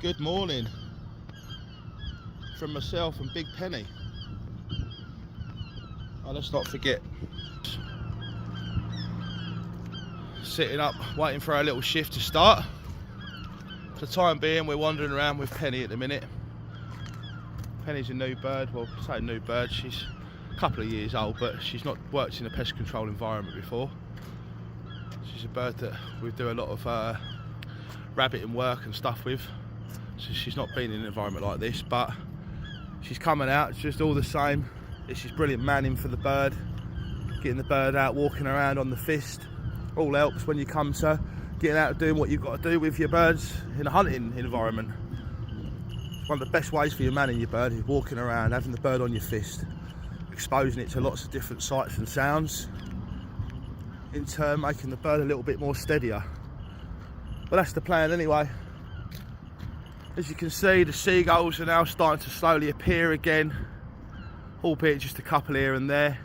Good morning from myself and Big Penny. Oh, let's not forget, sitting up waiting for our little shift to start. For the time being, we're wandering around with Penny at the minute. Penny's a new bird, well, I say new bird, she's a couple of years old, but she's not worked in a pest control environment before. She's a bird that we do a lot of rabbiting work and stuff with, so she's not been in an environment like this, but she's coming out just all the same. This is brilliant manning for the bird, getting the bird out, walking around on the fist. All helps when you come to getting out and doing what you've got to do with your birds in a hunting environment. One of the best ways for you manning your bird is walking around, having the bird on your fist, exposing it to lots of different sights and sounds, in turn making the bird a little bit more steadier. But that's the plan anyway. As you can see, the seagulls are now starting to slowly appear again, albeit just a couple here and there.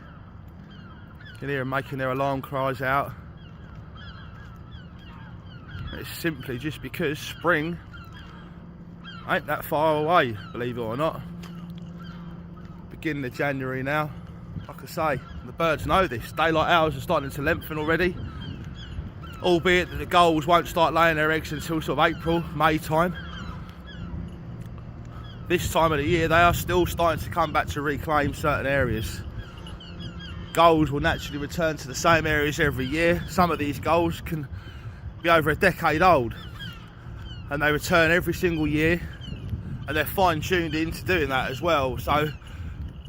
You can hear them making their alarm cries out. It's simply just because spring ain't that far away, believe it or not. Beginning of January now. Like I say, the birds know this. Daylight hours are starting to lengthen already, albeit that the gulls won't start laying their eggs until sort of April, May time. This time of the year they are still starting to come back to reclaim certain areas. Gulls will naturally return to the same areas every year. Some of these gulls can be over a decade old, and they return every single year, and they're fine-tuned into doing that as well. So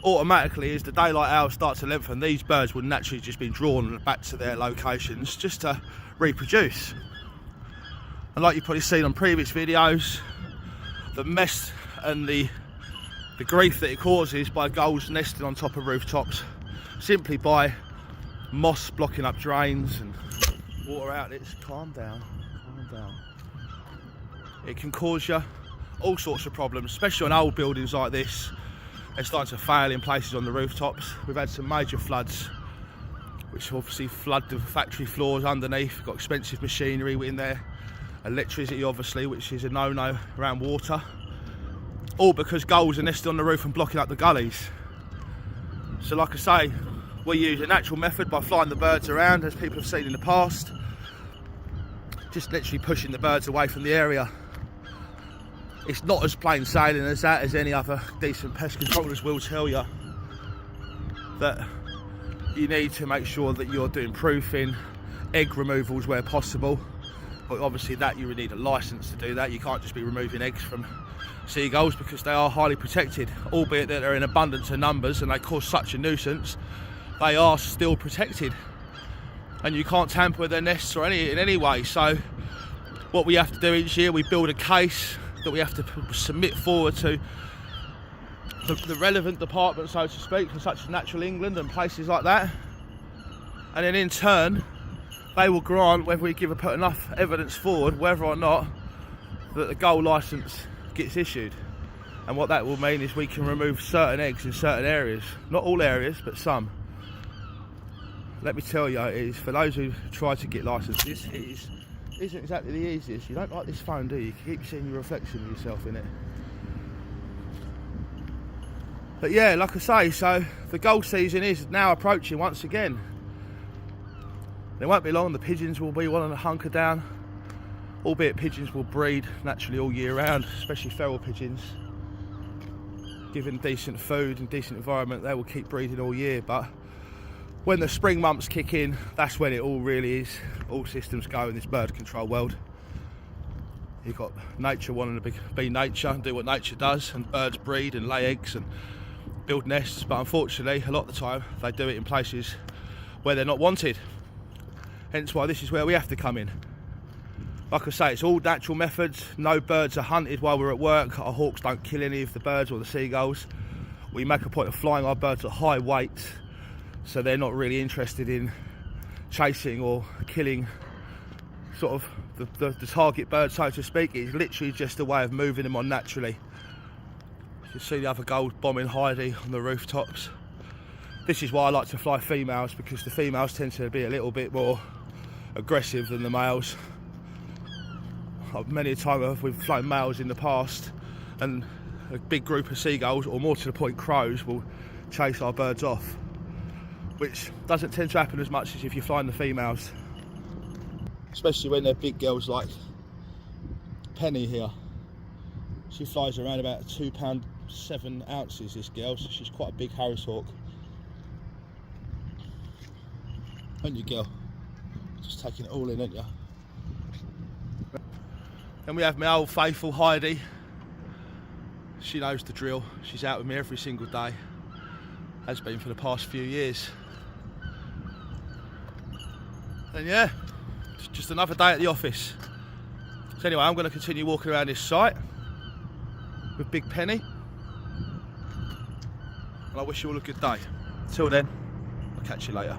automatically, as the daylight hours start to lengthen, these birds will naturally just be drawn back to their locations just to reproduce. And like you've probably seen on previous videos, the mess and the grief that it causes by gulls nesting on top of rooftops simply by moss blocking up drains and water outlets. Calm down, calm down. It can cause you all sorts of problems, especially on old buildings like this. They're starting to fail in places on the rooftops. We've had some major floods, which obviously flood the factory floors underneath. We've got expensive machinery in there, electricity obviously, which is a no-no around water. All because gulls are nesting on the roof and blocking up the gullies. So like I say, we use a natural method by flying the birds around, as people have seen in the past. Just literally pushing the birds away from the area. It's not as plain sailing as that, as any other decent pest controllers will tell you. That you need to make sure that you're doing proofing, egg removals where possible. But obviously that you would need a license to do that. You can't just be removing eggs from seagulls because they are highly protected, albeit that they're in abundance of numbers and they cause such a nuisance. They are still protected, and you can't tamper with their nests or in any way. So what we have to do each year, we build a case that we have to submit forward to the relevant department, so to speak, such as Natural England and places like that, and then in turn they will grant whether we put enough evidence forward whether or not that the gull licence gets issued. And what that will mean is we can remove certain eggs in certain areas, not all areas but some. Let me tell you, it is, for those who try to get licences, it isn't exactly the easiest. You don't like this phone, do you? You keep seeing your reflection of yourself in it. But yeah, like I say, so the gull season is now approaching once again. There won't be long, the pigeons will be wanting to hunker down, albeit pigeons will breed naturally all year round, especially feral pigeons. Given decent food and decent environment, they will keep breeding all year. But when the spring months kick in, that's when it all really is. All systems go in this bird control world. You've got nature wanting to be nature and do what nature does, and birds breed and lay eggs and build nests, but unfortunately a lot of the time they do it in places where they're not wanted. Hence why this is where we have to come in. Like I say, it's all natural methods. No birds are hunted while we're at work. Our hawks don't kill any of the birds or the seagulls. We make a point of flying our birds at high weight, so they're not really interested in chasing or killing sort of the target bird, so to speak. It's literally just a way of moving them on naturally. You can see the other gulls bombing Heidi on the rooftops. This is why I like to fly females, because the females tend to be a little bit more aggressive than the males. Many a time we've flown males in the past, and a big group of seagulls, or more to the point crows, will chase our birds off, which doesn't tend to happen as much as if you're flying the females, especially when they're big girls like Penny here. She flies around about 2 pound 7 ounces, this girl, so she's quite a big Harris hawk. Aren't you, girl? Just taking it all in, aren't you? Then we have my old faithful Heidi. She knows the drill. She's out with me every single day. Has been for the past few years. And yeah, it's just another day at the office. So anyway, I'm going to continue walking around this site with Big Penny. And I wish you all a good day. Till then, I'll catch you later.